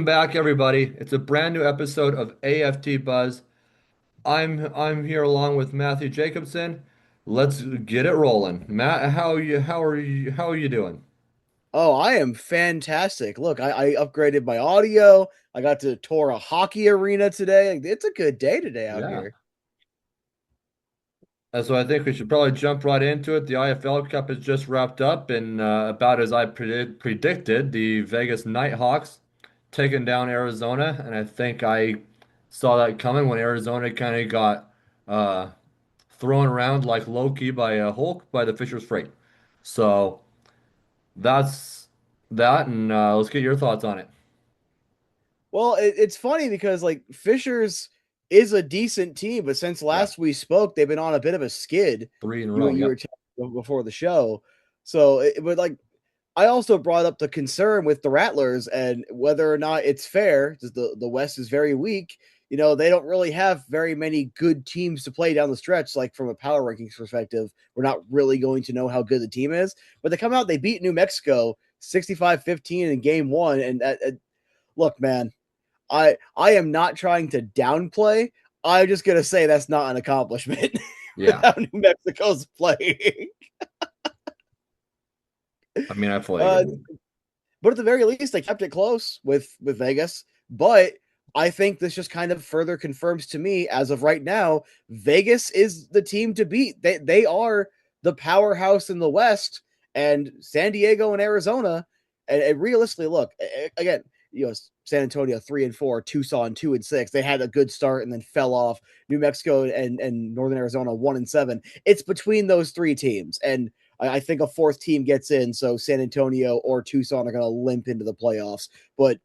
Back, everybody. It's a brand new episode of AFT Buzz. I'm here along with Matthew Jacobson. Let's get it rolling. Matt, how are you doing? Oh, I am fantastic. Look, I upgraded my audio. I got to tour a hockey arena today. It's a good day today out Yeah. here. So I think we should probably jump right into it. The IFL Cup has just wrapped up, and about as I predicted, the Vegas Nighthawks taking down Arizona, and I think I saw that coming when Arizona kind of got uh, thrown around like Loki by a Hulk by the Fisher's Freight. So that's that, and let's get your thoughts on it. Well, it's funny because like Fishers is a decent team, but since Yeah, last we spoke, they've been on a bit of a skid. three in a You row. you were Yep. telling me before the show. So, but like I also brought up the concern with the Rattlers and whether or not it's fair because the West is very weak. They don't really have very many good teams to play down the stretch. Like from a power rankings perspective, we're not really going to know how good the team is. But they come out, they beat New Mexico 65-15 in game one. And look, man, I am not trying to downplay. I'm just gonna say that's not an accomplishment with Yeah. how New Mexico's playing. I mean, I fully Uh, agree. but at the very least, they kept it close with Vegas. But I think this just kind of further confirms to me, as of right now, Vegas is the team to beat. They are the powerhouse in the West, and San Diego and Arizona. And realistically, look again. San Antonio 3-4, Tucson 2-6. They had a good start and then fell off. New Mexico and Northern Arizona 1-7. It's between those three teams, and I think a fourth team gets in, so San Antonio or Tucson are going to limp into the playoffs. But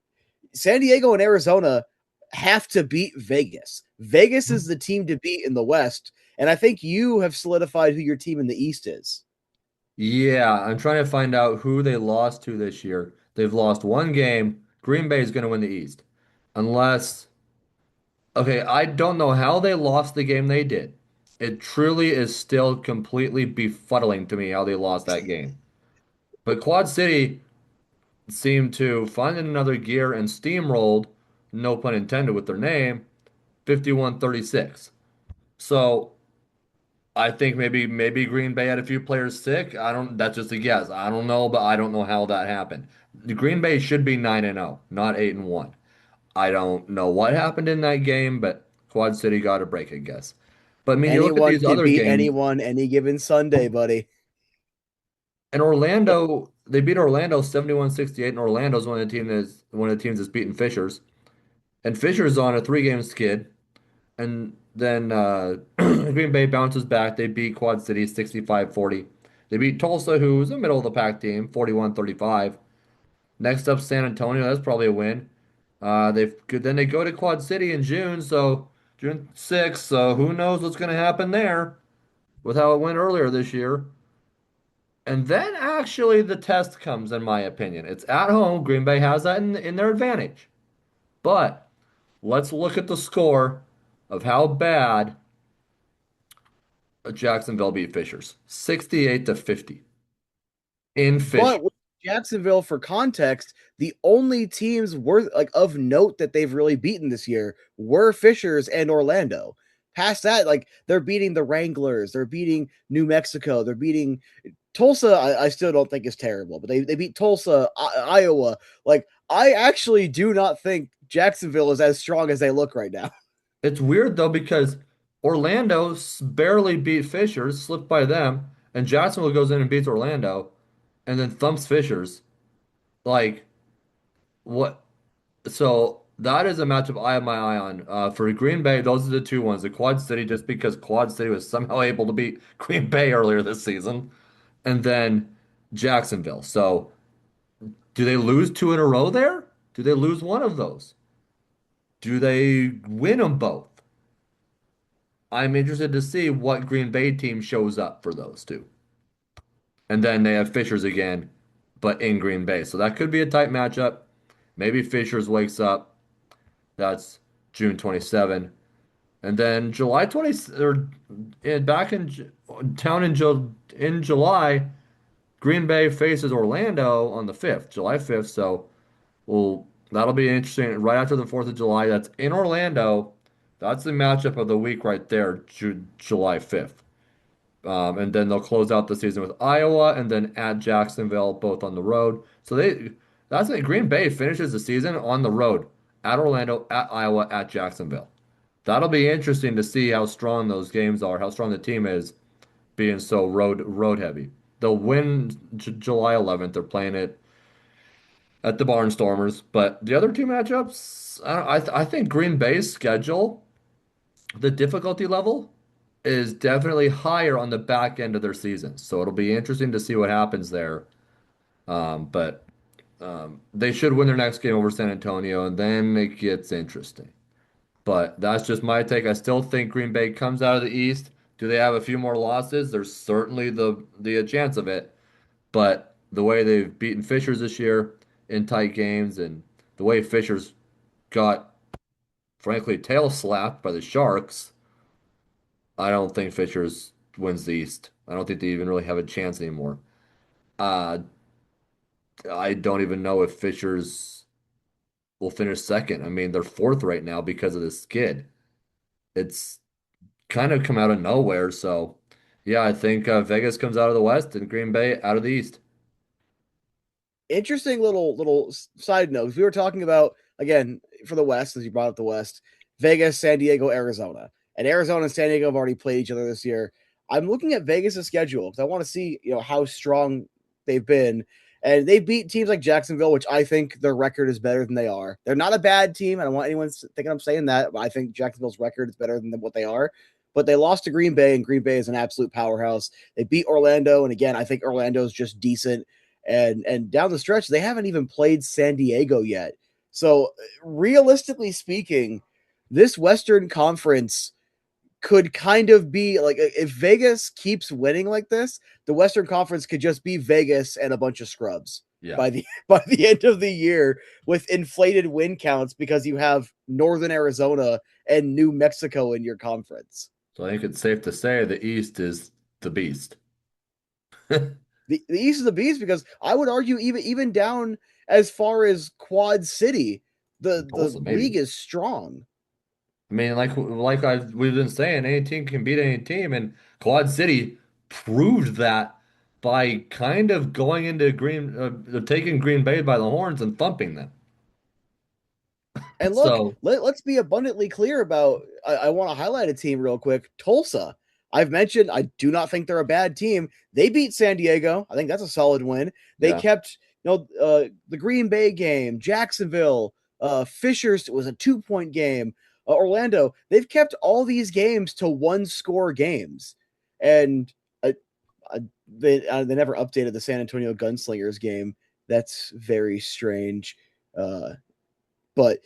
San Diego and Arizona have to beat Vegas. Vegas is the team to beat in the West, and I think you have solidified who your team in the East is. Yeah, I'm trying to find out who they lost to this year. They've lost one game. Green Bay is going to win the East. Unless, okay, I don't know how they lost the game they did. It truly is still completely befuddling to me how they lost that game. But Quad City seemed to find another gear and steamrolled, no pun intended with their name, 51-36. So I think maybe Green Bay had a few players sick. I don't that's just a guess. I don't know, but I don't know how that happened. The Green Bay should be 9-0, not 8-1. I don't know what happened in that game, but Quad City got a break, I guess. But I mean, you look at Anyone these can other beat games. anyone any given Sunday, buddy. And Orlando, they beat Orlando 71-68, and Orlando's one of the teams that's beaten Fishers. And Fisher's on a three-game skid. And then Green Bay bounces back. They beat Quad City 65-40. They beat Tulsa, who's a middle of the pack team, 41-35. Next up, San Antonio. That's probably a win. Then they go to Quad City in June, so June 6th. So who knows what's going to happen there with how it went earlier this year. And then actually the test comes, in my opinion. It's at home. Green Bay has that in their advantage. But let's look at the score of how bad Jacksonville beat Fishers. 68-50 in Fisher. But with Jacksonville, for context, the only teams worth like of note that they've really beaten this year were Fishers and Orlando. Past that, like they're beating the Wranglers, they're beating New Mexico, they're beating Tulsa. I still don't think is terrible, but they beat Tulsa, Iowa. Like I actually do not think Jacksonville is as strong as they look right now. It's weird though because Orlando barely beat Fishers, slipped by them, and Jacksonville goes in and beats Orlando and then thumps Fishers. Like what? So that is a matchup I have my eye on. For Green Bay, those are the two ones. The Quad City, just because Quad City was somehow able to beat Green Bay earlier this season, and then Jacksonville. So do they lose two in a row there? Do they lose one of those? Do they win them both? I'm interested to see what Green Bay team shows up for those two. And then they have Fishers again, but in Green Bay. So that could be a tight matchup. Maybe Fishers wakes up. That's June 27. And then July 20 or back in town in July, Green Bay faces Orlando on the 5th, July 5th. So we'll That'll be interesting. Right after the 4th of July, that's in Orlando. That's the matchup of the week right there, July 5th. And then they'll close out the season with Iowa and then at Jacksonville, both on the road. So that's it. Green Bay finishes the season on the road at Orlando, at Iowa, at Jacksonville. That'll be interesting to see how strong those games are, how strong the team is being so road heavy. They'll win July 11th. They're playing it at the Barnstormers, but the other two matchups, I think Green Bay's schedule, the difficulty level is definitely higher on the back end of their season. So it'll be interesting to see what happens there. But they should win their next game over San Antonio, and then it gets interesting. But that's just my take. I still think Green Bay comes out of the East. Do they have a few more losses? There's certainly the chance of it. But the way they've beaten Fishers this year in tight games, and the way Fishers got, frankly, tail slapped by the Sharks, I don't think Fishers wins the East. I don't think they even really have a chance anymore. Uh, I don't even know if Fishers will finish second. I mean, they're fourth right now because of the skid. It's kind of come out of nowhere. So, yeah, I think Vegas comes out of the West and Green Bay out of the East. Interesting little side note. We were talking about again for the West, as you brought up the West, Vegas, San Diego, Arizona, and Arizona and San Diego have already played each other this year. I'm looking at Vegas' schedule because I want to see how strong they've been, and they beat teams like Jacksonville, which I think their record is better than they are. They're not a bad team. I don't want anyone thinking I'm saying that, but I think Jacksonville's record is better than what they are. But they lost to Green Bay, and Green Bay is an absolute powerhouse. They beat Orlando, and again, I think Orlando is just decent and down the stretch they haven't even played San Diego yet. So realistically speaking, this Western Conference could kind of be like if Vegas keeps winning like this, the Western Conference could just be Vegas and a bunch of scrubs Yeah. by the by the end of the year with inflated win counts because you have Northern Arizona and New Mexico in your conference. So I think it's safe to say the East is the beast. The East is the beast because I would argue even down as far as Quad City, the Tulsa, league maybe. is strong. I mean, we've been saying, any team can beat any team, and Quad City proved that by kind of going into taking Green Bay by the horns and thumping them. And look, So let's be abundantly clear about. I want to highlight a team real quick. Tulsa. I've mentioned I do not think they're a bad team. They beat San Diego. I think that's a solid win. They yeah, kept the Green Bay game, Jacksonville, Fishers was a 2 point game. Orlando. They've kept all these games to one score games, and uh, they never updated the San Antonio Gunslingers game. That's very strange. Uh, but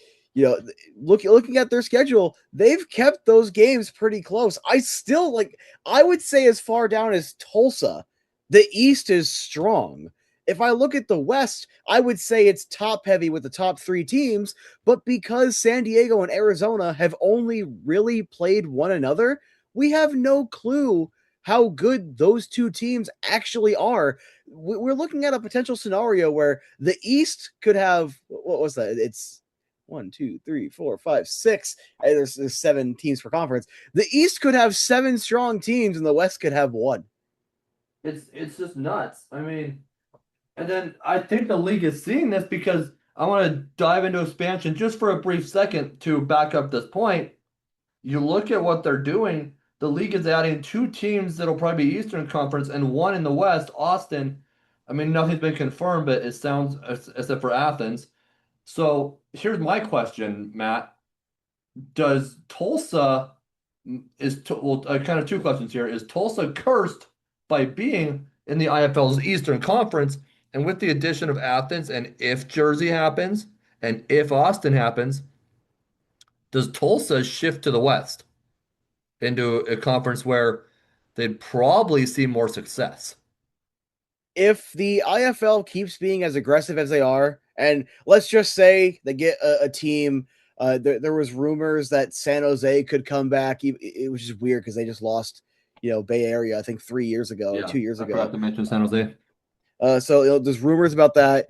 looking at their schedule, they've kept those games pretty close. I still I would say as far down as Tulsa, the East is strong. If I look at the West, I would say it's top heavy with the top three teams, but because San Diego and Arizona have only really played one another, we have no clue how good those two teams actually are. We're looking at a potential scenario where the East could have what was that? It's one, two, three, four, five, six. There's 7 teams per conference. The East could have 7 strong teams, and the West could have one. it's just nuts. I mean, and then I think the league is seeing this because I want to dive into expansion just for a brief second to back up this point. You look at what they're doing, the league is adding two teams that'll probably be Eastern Conference and one in the West, Austin. I mean, nothing's been confirmed, but it sounds, except for Athens. So here's my question, Matt. Does Tulsa well, kind of two questions here. Is Tulsa cursed by being in the IFL's Eastern Conference? And with the addition of Athens, and if Jersey happens, and if Austin happens, does Tulsa shift to the West into a conference where they'd probably see more success? If the IFL keeps being as aggressive as they are, and let's just say they get a team, there was rumors that San Jose could come back. It was just weird because they just lost, Bay Area, I think 3 years ago or Yeah, 2 years I forgot ago. to mention San Jose. So there's rumors about that.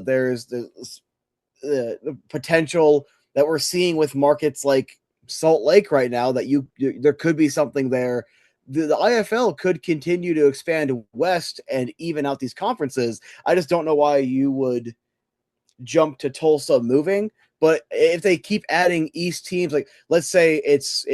There's the potential that we're seeing with markets like Salt Lake right now, that there could be something there. The IFL could continue to expand west and even out these conferences. I just don't know why you would jump to Tulsa moving. But if they keep adding East teams, like let's say it's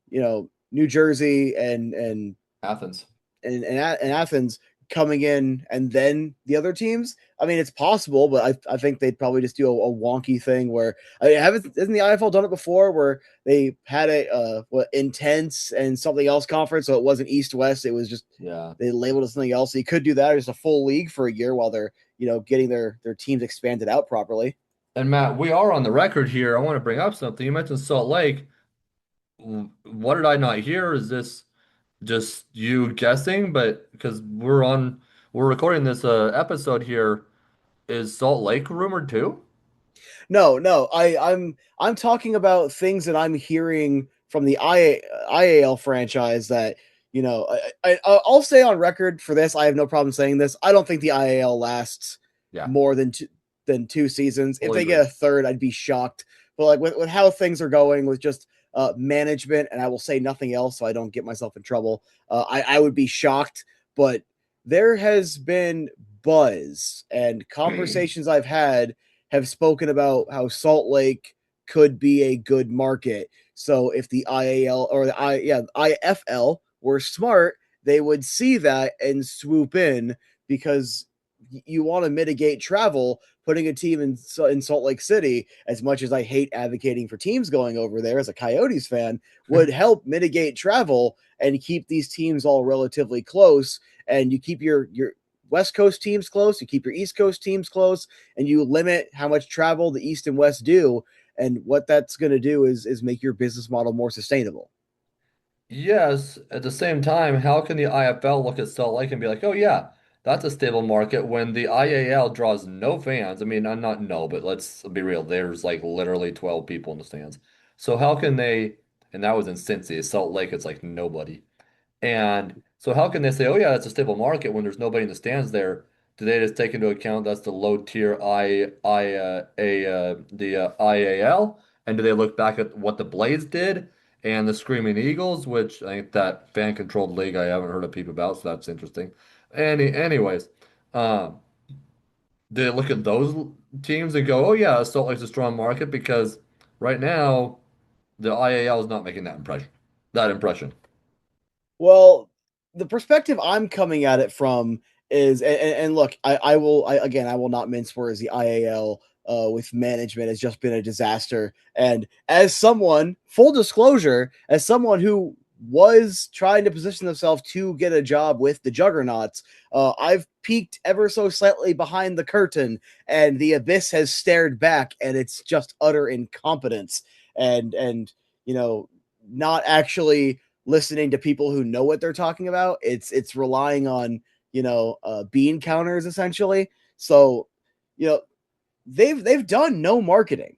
New Jersey Athens. and Athens coming in, and then the other teams. I mean, it's possible, but I think they'd probably just do a wonky thing where isn't the IFL done it before, where they had a intense and something else conference, so it wasn't East West, it was just Yeah. they labeled it something else. So you could do that, or just a full league for a year while they're getting their teams expanded out properly. And Matt, we are on the record here. I want to bring up something. You mentioned Salt Lake. What did I not hear? Is this just you guessing? But because we're recording this episode here, is Salt Lake rumored too? No, I'm talking about things that I'm hearing from the IAL franchise that I'll say on record for this. I have no problem saying this. I don't think the IAL lasts Yeah, more than 2 seasons. If fully they agree. get a third, I'd be shocked. But like with how things are going with just management, and I will say nothing else so I don't get myself in trouble. I would be shocked, but there has been buzz and conversations I've had have spoken about how Salt Lake could be a good market. So if the IAL or IFL were smart, they would see that and swoop in, because you want to mitigate travel. Putting a team in Salt Lake City, as much as I hate advocating for teams going over there as a Coyotes fan, would help mitigate travel and keep these teams all relatively close. And you keep your West Coast teams close, you keep your East Coast teams close, and you limit how much travel the East and West do. And what that's going to do is make your business model more sustainable. Yes, at the same time, how can the IFL look at Salt Lake and be like, oh yeah, that's a stable market when the IAL draws no fans? I mean, I'm not no, but let's be real. There's like literally 12 people in the stands. So how can they, and that was in Cincy, Salt Lake, it's like nobody. And so how can they say, oh yeah, that's a stable market when there's nobody in the stands there? Do they just take into account that's the low tier IAL? And do they look back at what the Blades did and the Screaming Eagles, which I think that fan controlled league I haven't heard a peep about, so that's interesting. Anyways, um, do they look at those teams and go, oh yeah, Salt Lake's a strong market because right now the IAL is not making that impression. That impression. Well, the perspective I'm coming at it from is, and look, I will not mince words. The IAL with management has just been a disaster. And as someone, full disclosure, as someone who was trying to position themselves to get a job with the Juggernauts, I've peeked ever so slightly behind the curtain, and the abyss has stared back, and it's just utter incompetence and not actually listening to people who know what they're talking about. It's relying on bean counters essentially. So you know they've done no marketing.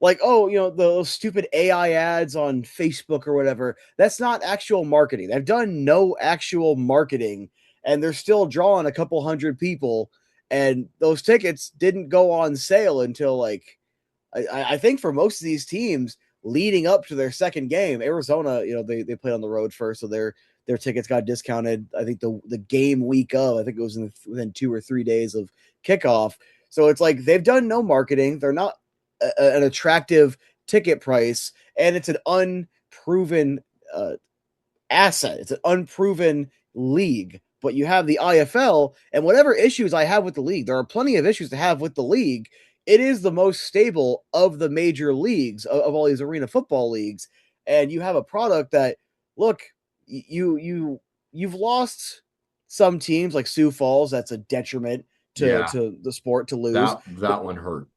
Like, oh, those stupid AI ads on Facebook or whatever. That's not actual marketing. They've done no actual marketing, and they're still drawing a couple hundred people. And those tickets didn't go on sale until like I think for most of these teams leading up to their second game. Arizona, they played on the road first, so their tickets got discounted. I think the game week of, I think it was within 2 or 3 days of kickoff. So it's like they've done no marketing. They're not an attractive ticket price, and it's an unproven uh, asset. It's an unproven league. But you have the IFL, and whatever issues I have with the league, there are plenty of issues to have with the league. It is the most stable of the major leagues, of all these arena football leagues. And you have a product that, look, you've lost some teams like Sioux Falls. That's a detriment to Yeah. the sport to lose. That one hurt.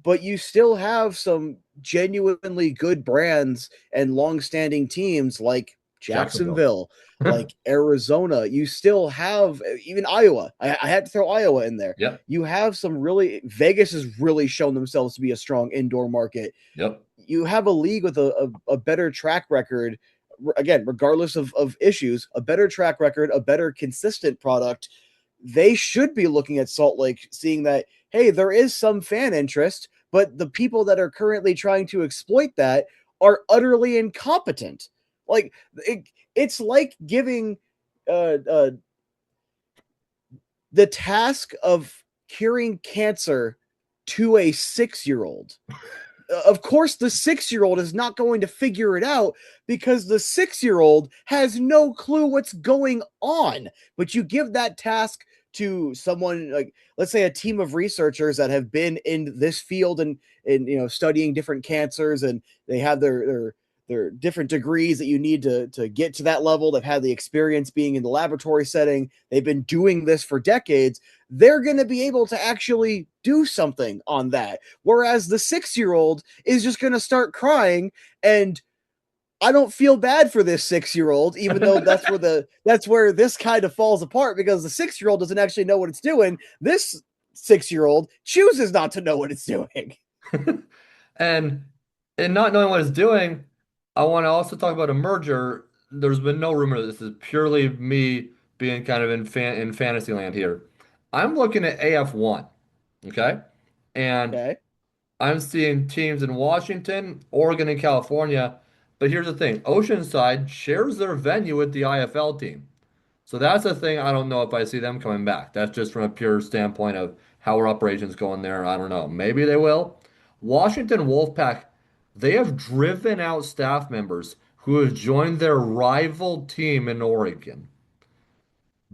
But you still have some genuinely good brands and long-standing teams like Jacksonville. Jacksonville, like Arizona. You still have even Iowa. I had to throw Iowa in there. Yep. You have some really Vegas has really shown themselves to be a strong indoor market. Yep. You have a league with a better track record. Again, regardless of issues, a better track record, a better consistent product. they should be looking at Salt Lake, seeing that, hey, there is some fan interest, but the people that are currently trying to exploit that are utterly incompetent. Like it's like giving uh, uh, the task of curing cancer to a 6-year-old. Of course, the 6-year-old is not going to figure it out because the 6-year-old has no clue what's going on. But you give that task to someone like, let's say, a team of researchers that have been in this field and studying different cancers, and they have their different degrees that you need to get to that level. They've had the experience being in the laboratory setting. They've been doing this for decades. They're going to be able to actually do something on that. Whereas the 6-year-old is just going to start crying, and I don't feel bad for this 6-year-old, even though that's where this kind of falls apart, because the 6-year-old doesn't actually know what it's doing. This 6-year-old chooses not to know what it's doing. And in not knowing what it's doing, I want to also talk about a merger. There's been no rumor. This is purely me being kind of in fantasy land here. I'm looking at AF1, okay? And Okay. I'm seeing teams in Washington, Oregon, and California. But here's the thing, Oceanside shares their venue with the IFL team. So that's the thing. I don't know if I see them coming back. That's just from a pure standpoint of how our operations going there. I don't know. Maybe they will. Washington Wolfpack, they have driven out staff members who have joined their rival team in Oregon.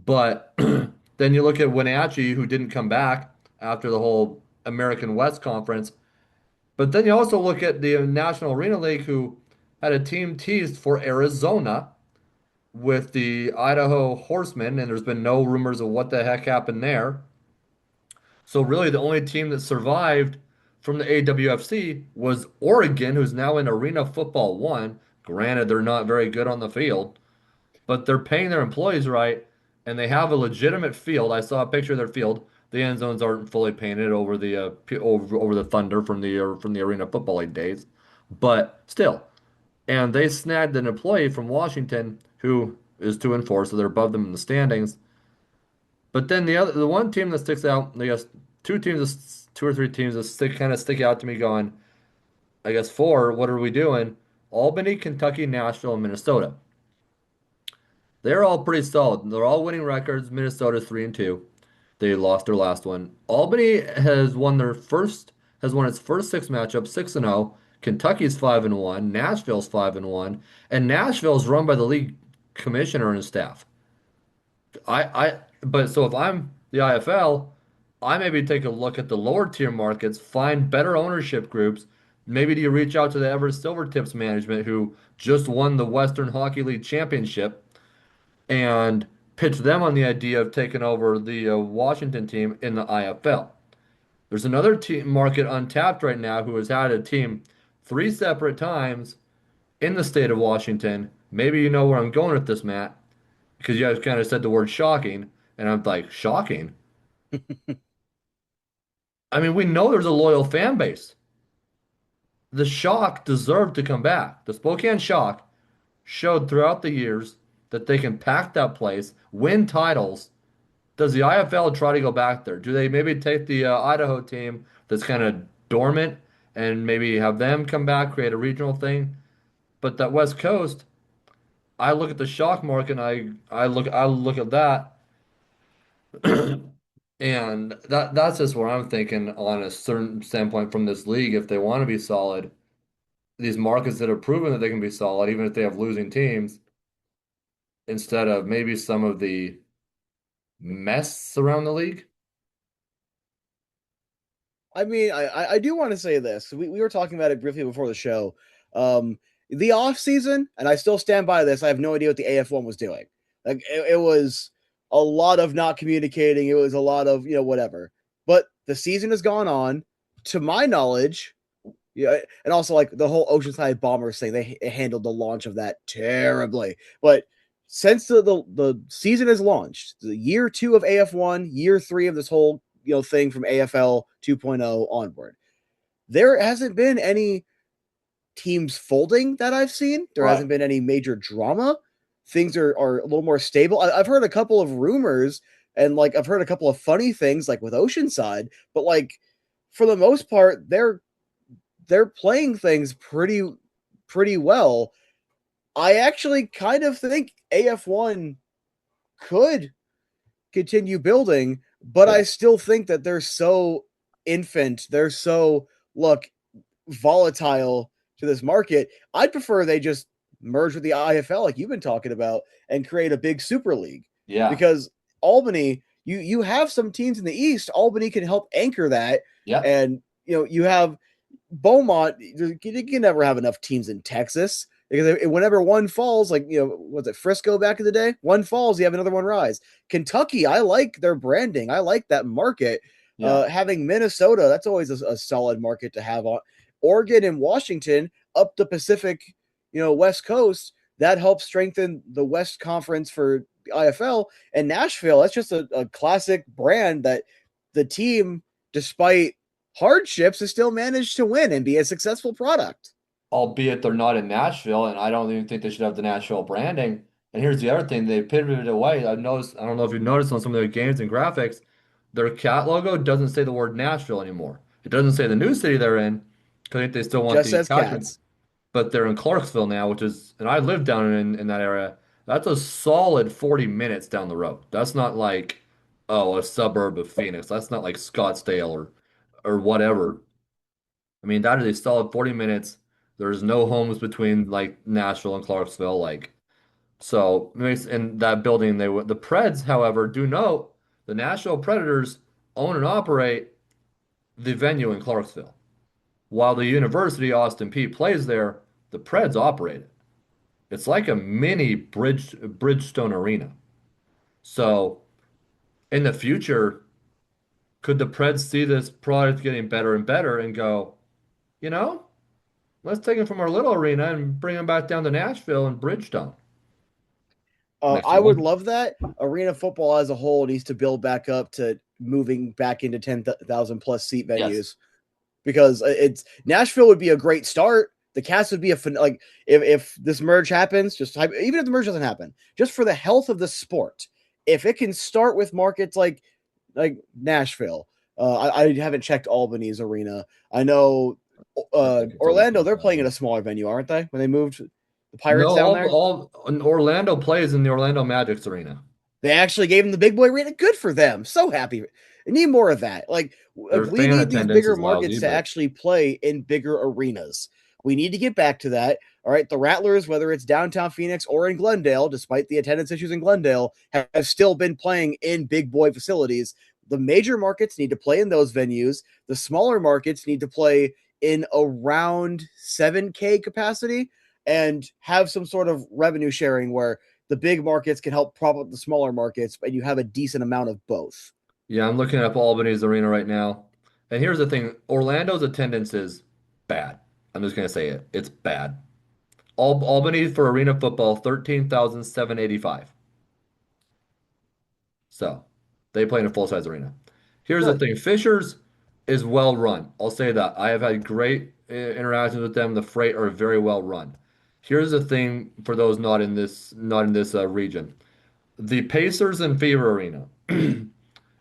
But then you look at Wenatchee, who didn't come back after the whole American West Conference. But then you also look at the National Arena League, who had a team teased for Arizona with the Idaho Horsemen, and there's been no rumors of what the heck happened there. So really, the only team that survived from the AWFC was Oregon, who's now in Arena Football 1. Granted, they're not very good on the field, but they're paying their employees right, and they have a legitimate field. I saw a picture of their field. The end zones aren't fully painted over the over the Thunder from the Arena Football League days, but still, and they snagged an employee from Washington who is 2-4, so they're above them in the standings. But then the one team that sticks out, I guess two or three teams that stick out to me, going, I guess four. What are we doing? Albany, Kentucky, Nashville, and Minnesota. They're all pretty solid. They're all winning records. Minnesota's 3-2. They lost their last one. Albany has won its first six matchups, 6-0. Kentucky's 5-1. Nashville's 5-1, and Nashville's run by the league commissioner and his staff. But so if I'm the IFL, I maybe take a look at the lower tier markets, find better ownership groups. Maybe do you reach out to the Everest Silvertips management, who just won the Western Hockey League championship, and pitch them on the idea of taking over the Washington team in the IFL. There's another team market untapped right now who has had a team three separate times in the state of Washington. Maybe you know where I'm going with this, Matt, because you guys kind of said the word shocking, and I'm like, shocking? I mean, we know there's a loyal fan base. The Shock deserved to come back. The Spokane Shock showed throughout the years that they can pack that place, win titles. Does the IFL try to go back there? Do they maybe take the Idaho team that's kind of dormant and maybe have them come back, create a regional thing? But that West Coast, I look at the Shock market, and I look at that, and that's just where I'm thinking on a certain standpoint from this league. If they want to be solid, these markets that have proven that they can be solid, even if they have losing teams, instead of maybe some of the mess around the league. I mean, I do want to say this. We were talking about it briefly before the show. Um, the off season, and I still stand by this. I have no idea what the AF1 was doing. Like it was a lot of not communicating. It was a lot of whatever. But the season has gone on. To my knowledge, yeah, and also like the whole Oceanside Bombers thing, they handled the launch of that terribly. But since the season has launched, the year 2 of AF1, year 3 of this whole thing from AFL 2.0 onward, there hasn't been any teams folding that I've seen. There Right. hasn't been any major drama. Things are a little more stable. I've heard a couple of rumors, And like I've heard a couple of funny things like with Oceanside, but like for the most part, they're playing things pretty well. I actually kind of think AF1 could continue building, but Yeah. I still think that they're so infant. They're so look volatile to this market. I'd prefer they just merge with the IFL like you've been talking about and create a big super league Yeah. because Albany, you have some teams in the East. Albany can help anchor that, Yeah. and you have Beaumont. You can never have enough teams in Texas because whenever one falls, like was it Frisco back in the day? One falls, you have another one rise. Kentucky, I like their branding. I like that market. Yeah. Having Minnesota, that's always a solid market to have on. Oregon and Washington up the Pacific, West Coast. That helps strengthen the West Conference for the IFL. And Nashville, that's just a classic brand that the team, despite hardships, has still managed to win and be a successful product. Albeit they're not in Nashville, and I don't even think they should have the Nashville branding. And here's the other thing, they pivoted away. I've noticed, I don't know if you've noticed on some of their games and graphics, their cat logo doesn't say the word Nashville anymore. It doesn't say the new city they're in, because I think they still want Just the as attachment, cats. but they're in Clarksville now, which is, and I live down in that area. That's a solid 40 minutes down the road. That's not like, oh, a suburb of Phoenix. That's not like Scottsdale or whatever. I mean, that is a solid 40 minutes. There's no homes between like Nashville and Clarksville. Like, so in that building, the Preds, however, do note the Nashville Predators own and operate the venue in Clarksville. While the University Austin Peay plays there, the Preds operate it. It's like a mini Bridgestone Arena. So in the future, could the Preds see this product getting better and better and go, you know, let's take them from our little arena and bring them back down to Nashville and Bridgestone next I would year. love that. Arena football as a whole needs to build back up to moving back into 10,000 plus seat Yes. venues because it's Nashville would be a great start. The Cast would be like if this merge happens, just even if the merge doesn't happen, just for the health of the sport, if it can start with markets like Nashville. I haven't checked Albany's arena. I know I think it's over Orlando. They're playing 10,000. in a smaller venue, aren't they? When they moved the No, Pirates down there, Orlando plays in the Orlando Magic's arena. they actually gave them the big boy arena. Good for them. So happy. I need more of that. Like Their we fan need these attendance bigger is lousy, markets to but actually play in bigger arenas. We need to get back to that. All right, the Rattlers, whether it's downtown Phoenix or in Glendale, despite the attendance issues in Glendale, have still been playing in big boy facilities. The major markets need to play in those venues. The smaller markets need to play in around 7K capacity and have some sort of revenue sharing where the big markets can help prop up the smaller markets, and you have a decent amount of both. yeah, I'm looking up Albany's arena right now. And here's the thing, Orlando's attendance is bad. I'm just gonna say it. It's bad. Albany for arena football, 13,785. So they play in a full-size arena. Here's the Good. thing, Fishers is well run. I'll say that. I have had great interactions with them. The freight are very well run. Here's the thing for those not in this region. The Pacers and Fever Arena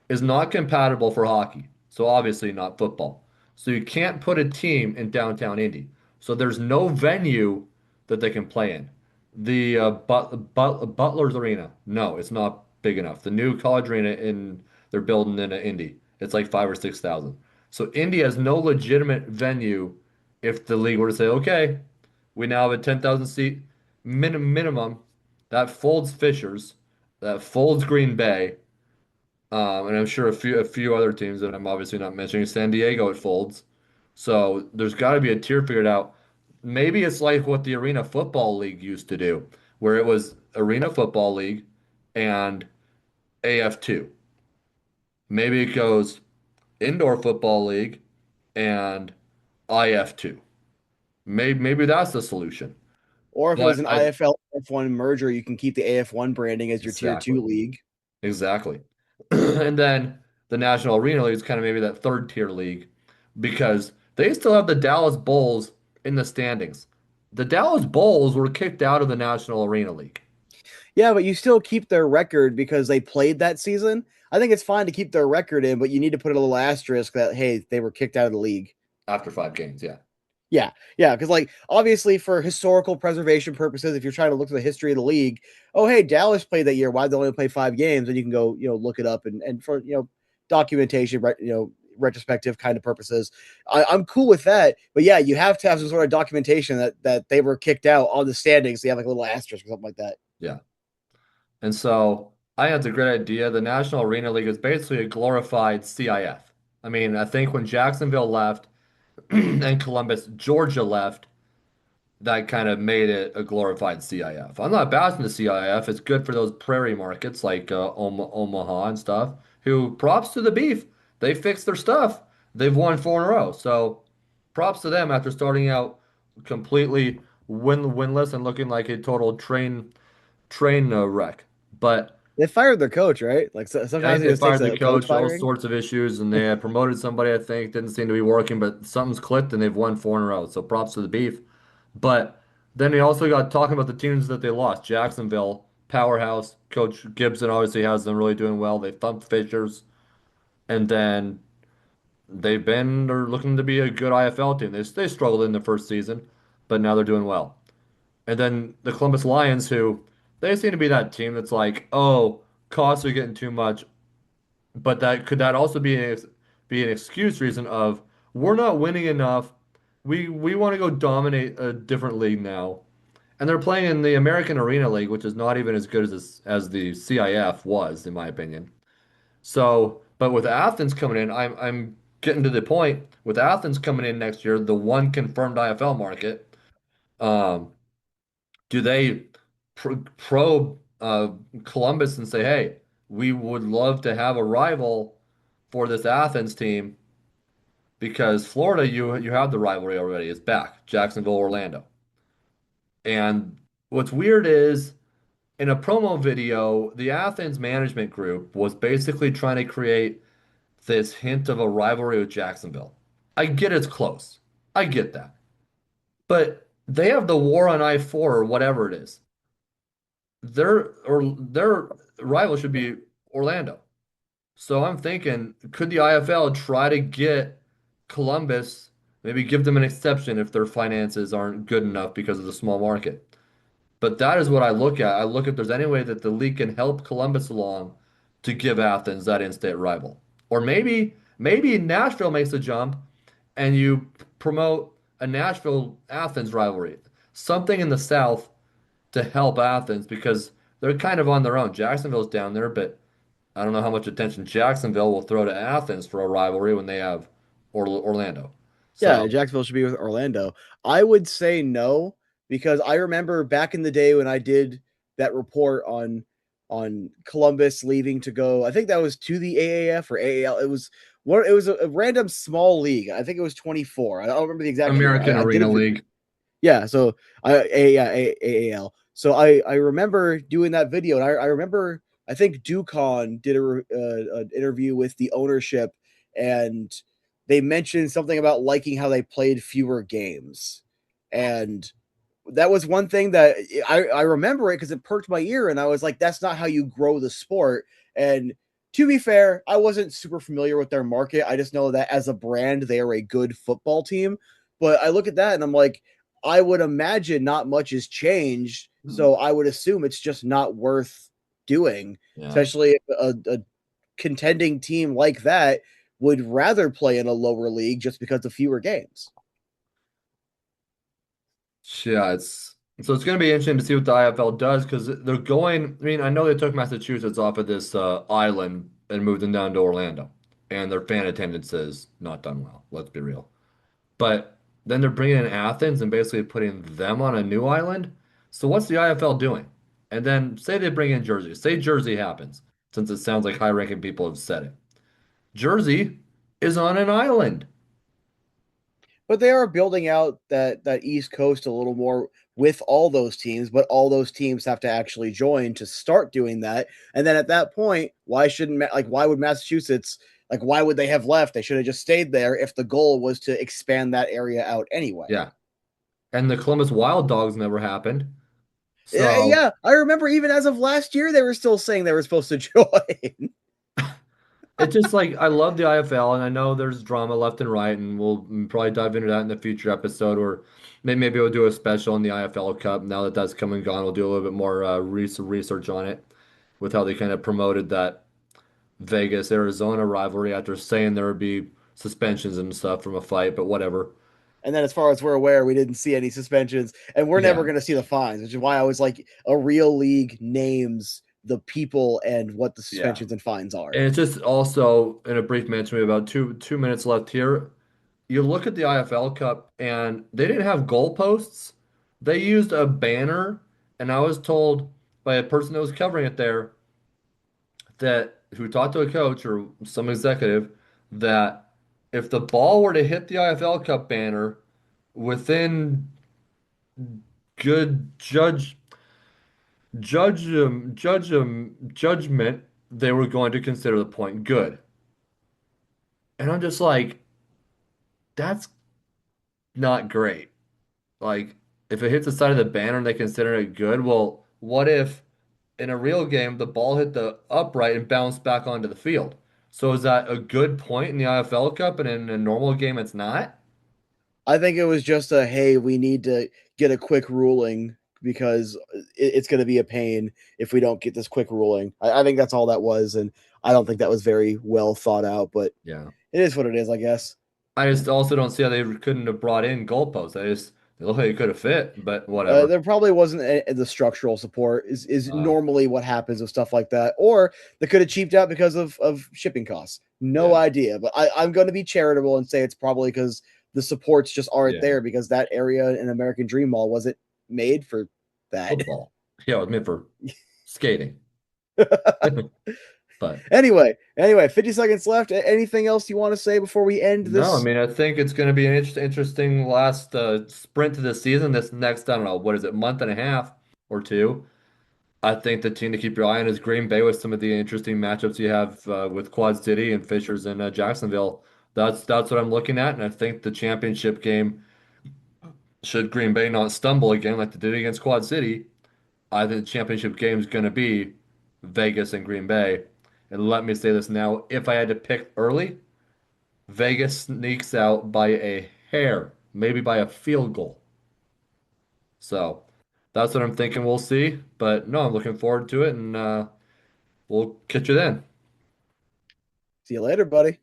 is not compatible for hockey, so obviously not football. So you can't put a team in downtown Indy. So there's no venue that they can play in. The Butler's Arena, no, it's not big enough. The new college arena they're building in Indy, it's like 5 or 6 thousand. So Indy has no legitimate venue if the league were to say, okay, we now have a 10,000 seat minimum that folds Fishers, that folds Green Bay, and I'm sure a few other teams that I'm obviously not mentioning. San Diego it folds. So there's got to be a tier figured out. Maybe it's like what the Arena Football League used to do, where it was Arena Football League and AF2. Maybe it goes Indoor Football League and IF2. Maybe that's the solution. Or if it was But an I IFL F1 merger, you can keep the AF1 branding as your tier exactly. two league. Exactly. And then the National Arena League is kind of maybe that third tier league because they still have the Dallas Bulls in the standings. The Dallas Bulls were kicked out of the National Arena League. Yeah, but you still keep their record because they played that season. I think it's fine to keep their record in, but you need to put a little asterisk that hey, they were kicked out of the league. After 5 games. Yeah. Yeah, yeah, because like obviously for historical preservation purposes, if you're trying to look at the history of the league, oh hey, Dallas played that year. Why did they only play 5 games? And you can go, look it up and for documentation, retrospective kind of purposes, I'm cool with that. But yeah, you have to have some sort of documentation that they were kicked out on the standings. So you have like a little asterisk or something like that. Yeah. And so I think that's a great idea. The National Arena League is basically a glorified CIF. I mean, I think when Jacksonville left and Columbus, Georgia left, that kind of made it a glorified CIF. I'm not bashing the CIF. It's good for those prairie markets like Omaha and stuff. Who props to the Beef. They fixed their stuff. They've won 4 in a row. So props to them after starting out completely winless and looking like a total train wreck. But They fired their coach, right? Like I sometimes think it they just takes fired the a coach coach, all firing. sorts of issues, and they had promoted somebody, I think, didn't seem to be working, but something's clicked and they've won 4 in a row. So props to the Beef. But then they also got talking about the teams that they lost. Jacksonville, powerhouse. Coach Gibson obviously has them really doing well. They thumped Fishers, and then they're looking to be a good IFL team. They struggled in the first season, but now they're doing well. And then the Columbus Lions, who they seem to be that team that's like, oh, costs are getting too much. But that also be an excuse reason of we're not winning enough. We want to go dominate a different league now. And they're playing in the American Arena League, which is not even as good as the CIF was, in my opinion. So, but with Athens coming in, I'm getting to the point with Athens coming in next year, the one confirmed IFL market. Um, do they probe Columbus and say, hey, we would love to have a rival for this Athens team because Florida, you have the rivalry already. It's back, Jacksonville, Orlando. And what's weird is in a promo video, the Athens management group was basically trying to create this hint of a rivalry with Jacksonville. I get it's close. I get that. But they have the war on I-4 or whatever it is. Their rival should be Orlando. So I'm thinking, could the IFL try to get Columbus, maybe give them an exception if their finances aren't good enough because of the small market? But that is what I look at. I look if there's any way that the league can help Columbus along to give Athens that in-state rival. Or maybe Nashville makes a jump and you promote a Nashville Athens rivalry. Something in the South to help Athens because they're kind of on their own. Jacksonville's down there, but I don't know how much attention Jacksonville will throw to Athens for a rivalry when they have Orlando. Yeah, So Jacksonville should be with Orlando. I would say no because I remember back in the day when I did that report on Columbus leaving to go. I think that was to the AAF or AAL. It was a random small league. I think it was 24. I don't remember the exact year. American I did Arena a League. yeah, so AAL. So I remember doing that video, and I remember I think Ducon did an interview with the ownership, and they mentioned something about liking how they played fewer games, and that was one thing that I remember it because it perked my ear, and I was like, that's not how you grow the sport. And to be fair, I wasn't super familiar with their market. I just know that as a brand, they are a good football team. But I look at that and I'm like, I would imagine not much has changed. So I would assume it's just not worth doing, Yeah. especially if a contending team like that would rather play in a lower league just because of fewer games. Yeah, it's going to be interesting to see what the IFL does because they're going. I mean, I know they took Massachusetts off of this island and moved them down to Orlando, and their fan attendance is not done well. Let's be real. But then they're bringing in Athens and basically putting them on a new island. So what's the IFL doing? And then say they bring in Jersey. Say Jersey happens, since it sounds like high-ranking people have said it. Jersey is on an island. But they are building out that East Coast a little more with all those teams, but all those teams have to actually join to start doing that. And then at that point, why would Massachusetts why would they have left? They should have just stayed there if the goal was to expand that area out anyway. Yeah. And the Columbus Wild Dogs never happened. Yeah, So yeah, I remember even as of last year they were still saying they were supposed to join. It's just like I love the IFL, and I know there's drama left and right, and we'll probably dive into that in the future episode, or maybe we'll do a special on the IFL Cup. Now that that's come and gone, we'll do a little bit more research on it with how they kind of promoted that Vegas Arizona rivalry after saying there would be suspensions and stuff from a fight, but whatever. And then, as far as we're aware, we didn't see any suspensions, and we're never Yeah, going to see the fines, which is why I was like, a real league names the people and what the yeah. suspensions and fines And are. it's just also in a brief mention, we have about two minutes left here. You look at the IFL Cup and they didn't have goalposts. They used a banner, and I was told by a person that was covering it there that who talked to a coach or some executive that if the ball were to hit the IFL Cup banner within good judgment, they were going to consider the point good. And I'm just like, that's not great. Like, if it hits the side of the banner and they consider it good, well, what if in a real game the ball hit the upright and bounced back onto the field? So is that a good point in the IFL Cup and in a normal game it's not? I think it was just a, hey, we need to get a quick ruling because it's going to be a pain if we don't get this quick ruling. I think that's all that was, and I don't think that was very well thought out, but Yeah. it is what it is, I guess. I just also don't see how they couldn't have brought in goalposts. They look like it could have fit, but whatever. There probably wasn't the structural support is Uh, normally what happens with stuff like that, or they could have cheaped out because of shipping costs. No yeah. idea, but I'm going to be charitable and say it's probably because the supports just aren't Yeah. there because that area in American Dream Mall wasn't made for that. Football. Yeah, it was meant for skating. But anyway, 50 seconds left. Anything else you want to say before we end no, I this? mean, I think it's going to be an interesting last sprint to the season. This next, I don't know, what is it, month and a half or two. I think the team to keep your eye on is Green Bay with some of the interesting matchups you have with Quad City and Fishers and Jacksonville. That's what I'm looking at, and I think the championship game, should Green Bay not stumble again like they did against Quad City, I think the championship game is going to be Vegas and Green Bay. And let me say this now, if I had to pick early, Vegas sneaks out by a hair, maybe by a field goal. So that's what I'm thinking we'll see. But no, I'm looking forward to it, and we'll catch you then. See you later, buddy.